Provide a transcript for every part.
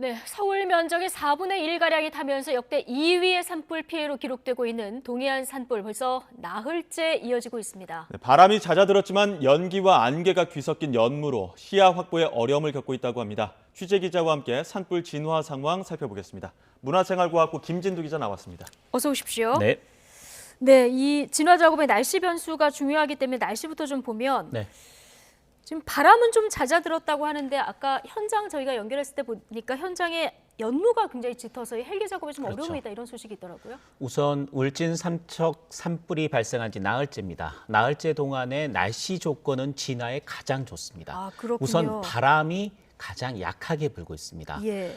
네, 서울 면적의 4분의 1가량이 타면서 역대 2위의 산불 피해로 기록되고 있는 동해안 산불 벌써 나흘째 이어지고 있습니다. 네, 바람이 잦아들었지만 연기와 안개가 뒤섞인 연무로 시야 확보에 어려움을 겪고 있다고 합니다. 취재 기자와 함께 산불 진화 상황 살펴보겠습니다. 문화생활과학부 김진두 기자 나왔습니다. 어서 오십시오. 네. 네, 이 진화 작업의 날씨 변수가 중요하기 때문에 날씨부터 좀 보면 네. 지금 바람은 좀 잦아들었다고 하는데 아까 현장 저희가 연결했을 때 보니까 현장에 연무가 굉장히 짙어서 헬기 작업에 좀 그렇죠. 어려움이 있다 이런 소식이 있더라고요. 우선 울진 삼척 산불이 발생한 지 나흘째입니다. 나흘째 동안의 날씨 조건은 진화에 가장 좋습니다. 아, 그렇군요. 우선 바람이 가장 약하게 불고 있습니다. 예.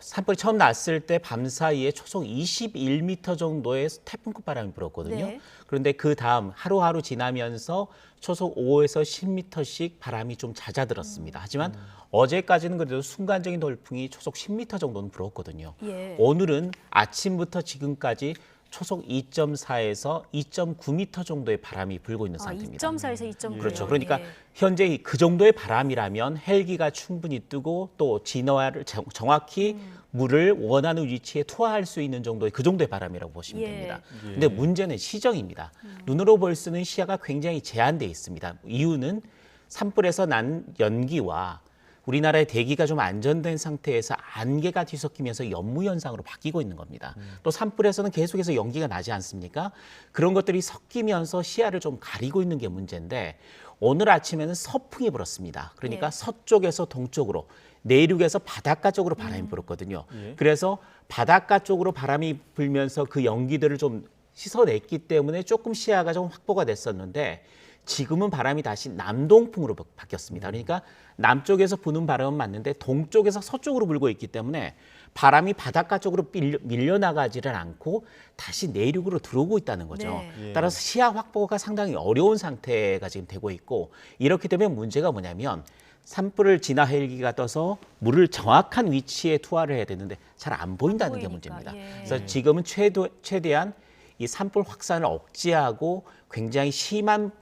산불이 처음 났을 때 밤 사이에 초속 21m 정도의 태풍급 바람이 불었거든요. 네. 그런데 그 다음 하루하루 지나면서 초속 5에서 10m씩 바람이 좀 잦아들었습니다. 하지만 어제까지는 그래도 순간적인 돌풍이 초속 10m 정도는 불었거든요. 예. 오늘은 아침부터 지금까지 초속 2.4에서 2.9m 정도의 바람이 불고 있는 상태입니다. 2.4에서 2.9. 그렇죠. 그러니까 현재 그 정도의 바람이라면 헬기가 충분히 뜨고 또 진화를 정확히 물을 원하는 위치에 투하할 수 있는 정도의 그 정도의 바람이라고 보시면 예. 됩니다. 근데 문제는 시정입니다. 눈으로 볼 수는 시야가 굉장히 제한돼 있습니다. 이유는 산불에서 난 연기와 우리나라의 대기가 좀 안전된 상태에서 안개가 뒤섞이면서 연무 현상으로 바뀌고 있는 겁니다. 또 산불에서는 계속해서 연기가 나지 않습니까? 그런 것들이 섞이면서 시야를 좀 가리고 있는 게 문제인데 오늘 아침에는 서풍이 불었습니다. 그러니까 예. 서쪽에서 동쪽으로 내륙에서 바닷가 쪽으로 바람이 불었거든요. 그래서 바닷가 쪽으로 바람이 불면서 그 연기들을 좀 씻어냈기 때문에 조금 시야가 좀 확보가 됐었는데 지금은 바람이 다시 남동풍으로 바뀌었습니다. 그러니까 남쪽에서 부는 바람은 맞는데 동쪽에서 서쪽으로 불고 있기 때문에 바람이 바닷가 쪽으로 밀려나가지를 않고 다시 내륙으로 들어오고 있다는 거죠. 네. 따라서 시야 확보가 상당히 어려운 상태가 지금 되고 있고 이렇기 때문에 문제가 뭐냐면 산불을 진화 헬기가 떠서 물을 정확한 위치에 투하를 해야 되는데 잘 안 보인다는 게 보이니까, 문제입니다. 예. 그래서 지금은 최대한 이 산불 확산을 억제하고 굉장히 심한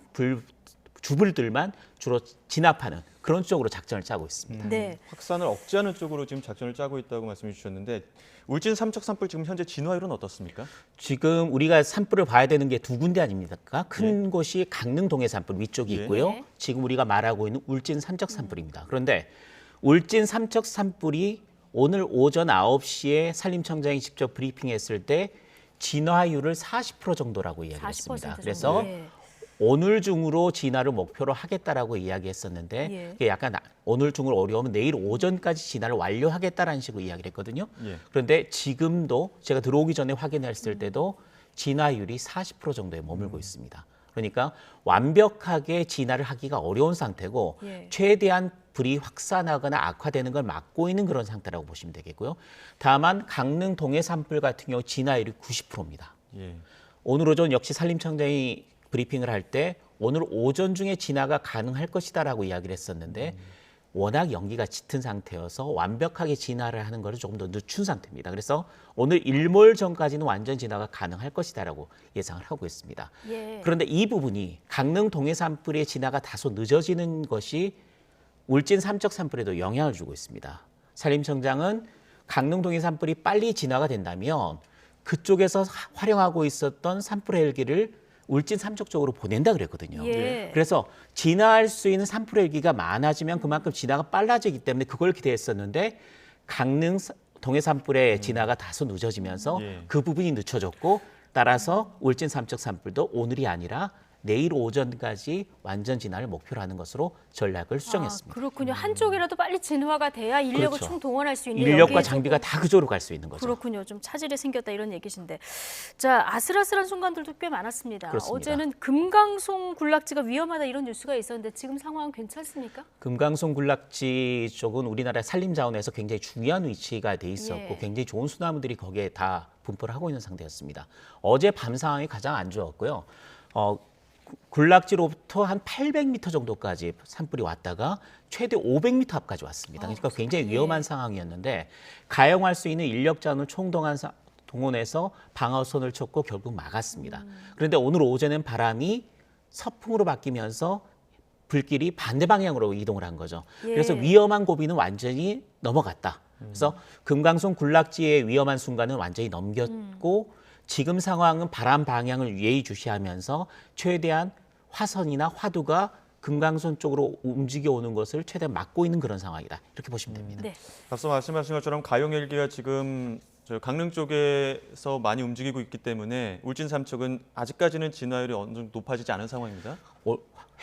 주불들만 주로 진압하는 그런 쪽으로 작전을 짜고 있습니다. 네. 확산을 억제하는 쪽으로 지금 작전을 짜고 있다고 말씀해 주셨는데 울진 삼척 산불 지금 현재 진화율은 어떻습니까? 지금 우리가 산불을 봐야 되는 게 두 군데 아닙니까? 큰 곳이 강릉 동해 산불 위쪽이 예. 있고요. 네. 지금 우리가 말하고 있는 울진 삼척 산불입니다. 그런데 울진 삼척 산불이 오늘 오전 9시에 산림청장이 직접 브리핑했을 때 진화율을 40% 정도라고 이야기했습니다. 40% 그래서 정도. 예. 오늘 중으로 진화를 목표로 하겠다라고 이야기했었는데 예. 그게 약간 오늘 중으로 어려우면 내일 오전까지 진화를 완료하겠다라는 식으로 이야기를 했거든요. 예. 그런데 지금도 제가 들어오기 전에 확인했을 때도 진화율이 40% 정도에 머물고 있습니다. 그러니까 완벽하게 진화를 하기가 어려운 상태고 예. 최대한 불이 확산하거나 악화되는 걸 막고 있는 그런 상태라고 보시면 되겠고요. 다만 강릉 동해 산불 같은 경우 진화율이 90%입니다. 예. 오늘 오전 역시 산림청장이 브리핑을 할 때 오늘 오전 중에 진화가 가능할 것이다라고 이야기를 했었는데 워낙 연기가 짙은 상태여서 완벽하게 진화를 하는 것을 조금 더 늦춘 상태입니다. 그래서 오늘 일몰 전까지는 완전 진화가 가능할 것이다라고 예상을 하고 있습니다. 예. 그런데 이 부분이 강릉 동해 산불의 진화가 다소 늦어지는 것이 울진 삼척 산불에도 영향을 주고 있습니다. 산림청장은 강릉 동해 산불이 빨리 진화가 된다면 그쪽에서 활용하고 있었던 산불 헬기를 울진 삼척 쪽으로 보낸다 그랬거든요. 예. 그래서 진화할 수 있는 산불 헬기가 많아지면 그만큼 진화가 빨라지기 때문에 그걸 기대했었는데 강릉 동해 산불의 진화가 다소 늦어지면서 예. 그 부분이 늦춰졌고 따라서 울진 삼척 산불도 오늘이 아니라 내일 오전까지 완전 진화를 목표로 하는 것으로 전략을 수정했습니다. 그렇군요. 한쪽이라도 빨리 진화가 돼야 인력을 그렇죠. 총동원할 수 있는 인력과 여기에 장비가 다 그쪽으로 갈 수 있는 거죠. 그렇군요. 좀 차질이 생겼다 이런 얘기신데. 자, 아슬아슬한 순간들도 꽤 많았습니다. 그렇습니다. 어제는 금강송 군락지가 위험하다 이런 뉴스가 있었는데 지금 상황은 괜찮습니까? 금강송 군락지 쪽은 우리나라 산림 자원에서 굉장히 중요한 위치가 돼 있었고 예. 굉장히 좋은 수나무들이 거기에 다 분포를 하고 있는 상태였습니다. 어제 밤 상황이 가장 안 좋았고요. 군락지로부터 한 800m 정도까지 산불이 왔다가 최대 500m 앞까지 왔습니다. 그러니까 굉장히 위험한 상황이었는데 가용할 수 있는 인력 자원을 동원해서 방어선을 쳤고 결국 막았습니다. 그런데 오늘 오전엔 바람이 서풍으로 바뀌면서 불길이 반대 방향으로 이동을 한 거죠. 예. 그래서 위험한 고비는 완전히 넘어갔다. 그래서 금강송 군락지의 위험한 순간은 완전히 넘겼고 지금 상황은 바람 방향을 예의주시하면서 최대한 화선이나 화두가 금강선 쪽으로 움직여 오는 것을 최대한 막고 있는 그런 상황이다. 이렇게 보시면 됩니다. 네. 앞서 말씀하신 것처럼 가용 헬기가 지금 저 강릉 쪽에서 많이 움직이고 있기 때문에 울진 삼척은 아직까지는 진화율이 어느 정도 높아지지 않은 상황입니다.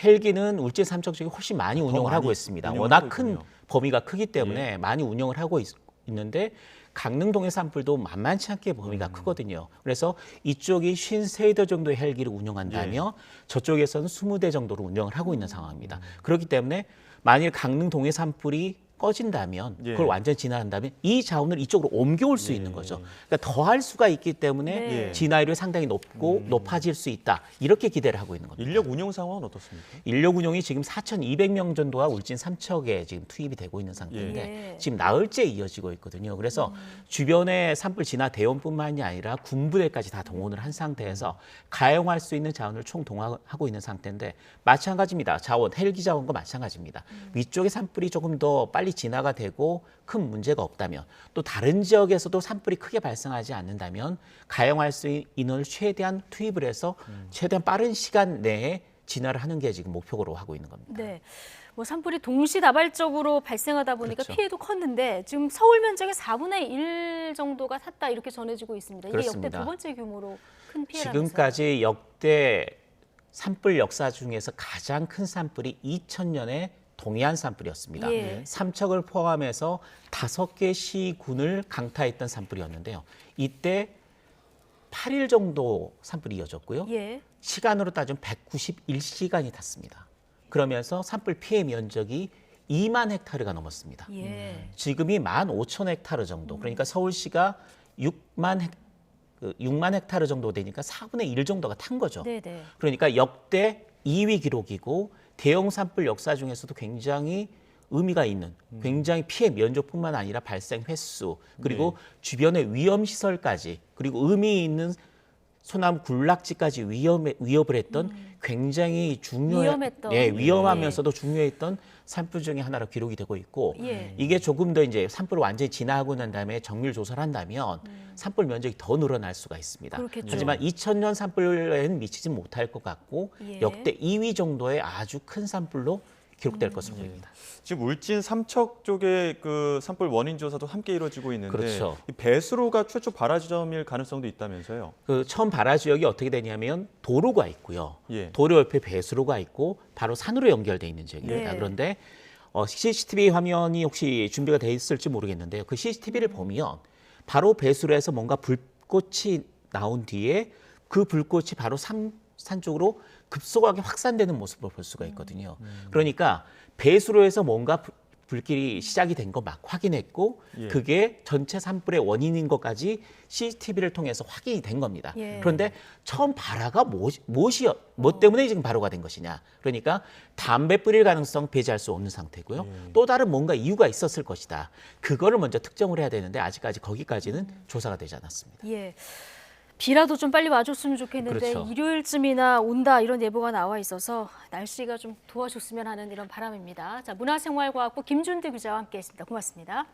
헬기는 울진 삼척 쪽에 훨씬 많이 운영을 하고 있습니다. 운영을 워낙 하고 큰 있군요. 범위가 크기 때문에 많이 운영을 하고 있는데 강릉 동해 산불도 만만치 않게 범위가 크거든요. 그래서 이쪽이 53대 정도의 헬기를 운영한다며 저쪽에서는 20대 정도로 운영을 하고 있는 상황입니다. 그렇기 때문에 만일 강릉 동해 산불이 꺼진다면 그걸 완전히 진화한다면 이 자원을 이쪽으로 옮겨올 수 있는 거죠. 그러니까 더할 수가 있기 때문에 네. 진화율이 상당히 높고 높아질 수 있다. 이렇게 기대를 하고 있는 겁니다. 인력 운영 상황은 어떻습니까? 인력 운영이 지금 4,200명 정도가 울진 삼척에 지금 투입이 되고 있는 상태인데 예. 지금 나흘째 이어지고 있거든요. 그래서 주변에 산불 진화 대원뿐만이 아니라 군부대까지 다 동원을 한 상태에서 가용할 수 있는 자원을 총 동원하고 있는 상태인데 마찬가지입니다. 자원, 헬기 자원과 마찬가지입니다. 위쪽에 산불이 조금 더 빨리 진화가 되고 큰 문제가 없다면 또 다른 지역에서도 산불이 크게 발생하지 않는다면 가용할 수 있는 인원을 최대한 투입을 해서 최대한 빠른 시간 내에 진화를 하는 게 지금 목표로 하고 있는 겁니다. 네. 뭐 산불이 동시다발적으로 발생하다 보니까 그렇죠. 피해도 컸는데 지금 서울 면적의 4분의 1 정도가 탔다 이렇게 전해지고 있습니다. 이게 그렇습니다. 역대 두 번째 규모로 큰 피해라면서요. 지금까지 역대 산불 역사 중에서 가장 큰 산불이 2000년에 동해안 산불이었습니다. 예. 삼척을 포함해서 5개 시군을 강타했던 산불이었는데요. 이때 8일 정도 산불이 이어졌고요. 예. 시간으로 따지면 191시간이 탔습니다. 그러면서 산불 피해 면적이 2만 헥타르가 넘었습니다. 예. 지금이 15,000헥타르 정도. 그러니까 서울시가 6만 헥타르 정도 되니까 4분의 1 정도가 탄 거죠. 네네. 그러니까 역대 2위 기록이고 대형 산불 역사 중에서도 굉장히 의미가 있는 굉장히 피해 면적뿐만 아니라 발생 횟수 그리고 주변의 위험 시설까지 그리고 의미 있는 소나무 군락지까지 위협을 했던 굉장히 위험했던. 위험하면서도 중요했던 산불 중에 하나로 기록이 되고 있고 예. 이게 조금 더 이제 산불을 완전히 진화하고 난 다음에 정밀 조사를 한다면 산불 면적이 더 늘어날 수가 있습니다. 그렇겠죠. 하지만 2000년 산불에는 미치지 못할 것 같고 예. 역대 2위 정도의 아주 큰 산불로 기록될 것으로 보입니다. 지금 울진 삼척 쪽에 그 산불 원인 조사도 함께 이루어지고 있는데 그렇죠. 이 배수로가 최초 발화 지점일 가능성도 있다면서요? 그 처음 발화 지역이 어떻게 되냐면 도로가 있고요. 예. 도로 옆에 배수로가 있고 바로 산으로 연결돼 있는 지역입니다. 네. 그런데 CCTV 화면이 혹시 준비가 돼 있을지 모르겠는데요. 그 CCTV를 보면 바로 배수로에서 뭔가 불꽃이 나온 뒤에 그 불꽃이 바로 산 쪽으로 급속하게 확산되는 모습을 볼 수가 있거든요. 그러니까 배수로에서 뭔가 불길이 시작이 된 거 막 확인했고 예. 그게 전체 산불의 원인인 것까지 CCTV를 통해서 확인이 된 겁니다. 예. 그런데 처음 발화가 뭐 때문에 지금 발화가 된 것이냐. 그러니까 담배 뿌릴 가능성 배제할 수 없는 상태고요. 또 다른 뭔가 이유가 있었을 것이다. 그거를 먼저 특정을 해야 되는데 아직까지 거기까지는 조사가 되지 않았습니다. 예. 비라도 좀 빨리 와줬으면 좋겠는데 그렇죠. 일요일쯤이나 온다 이런 예보가 나와 있어서 날씨가 좀 도와줬으면 하는 이런 바람입니다. 자, 문화생활과학부 김준태 기자와 함께했습니다. 고맙습니다.